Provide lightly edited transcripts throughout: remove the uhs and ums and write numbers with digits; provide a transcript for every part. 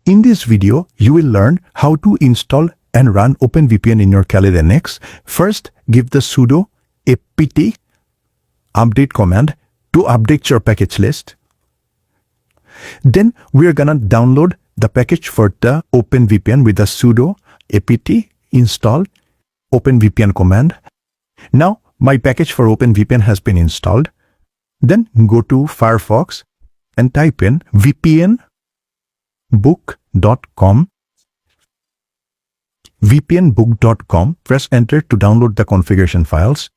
In this video, you will learn how to install and run OpenVPN in your Kali Linux. First, give the sudo apt update command to update your package list. Then we are gonna download the package for the OpenVPN with the sudo apt install OpenVPN command. Now my package for OpenVPN has been installed. Then go to Firefox and type in vpnbook.com. vpnbook.com. Press enter to download the configuration files.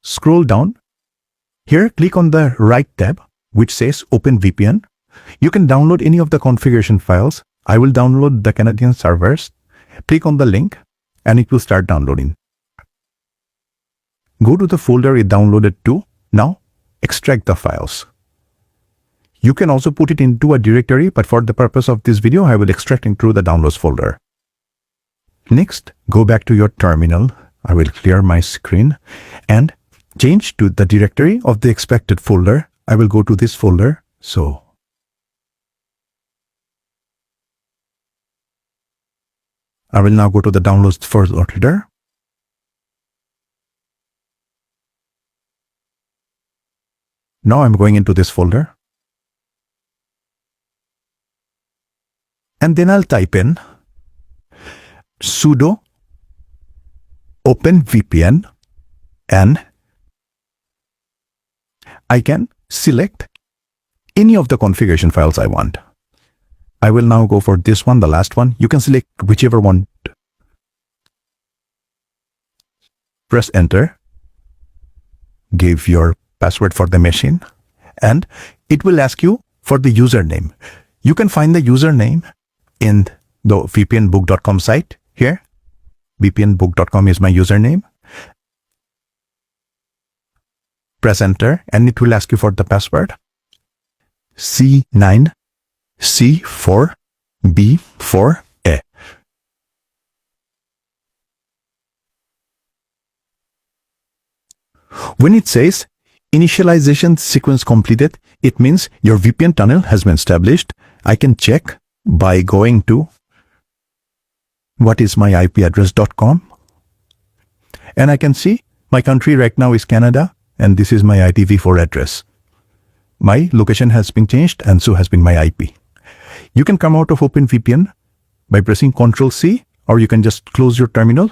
Scroll down. Here, click on the right tab which says OpenVPN. You can download any of the configuration files. I will download the Canadian servers. Click on the link and it will start downloading. Go to the folder it downloaded to. Now, extract the files. You can also put it into a directory, but for the purpose of this video, I will extract into the downloads folder. Next, go back to your terminal. I will clear my screen and change to the directory of the expected folder. I will go to this folder. So, I will now go to the downloads folder. Now I'm going into this folder. And then I'll type in sudo OpenVPN and I can select any of the configuration files I want. I will now go for this one, the last one. You can select whichever one. Press enter. Give your password for the machine and it will ask you for the username. You can find the username in the vpnbook.com site here. vpnbook.com is my username. Press enter and it will ask you for the password. C9C4B4A. When it says initialization sequence completed, it means your VPN tunnel has been established. I can check by going to whatismyipaddress.com and I can see my country right now is Canada and this is my IPv4 address. My location has been changed and so has been my IP. You can come out of OpenVPN by pressing Ctrl+C or you can just close your terminal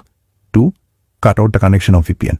to cut out the connection of VPN.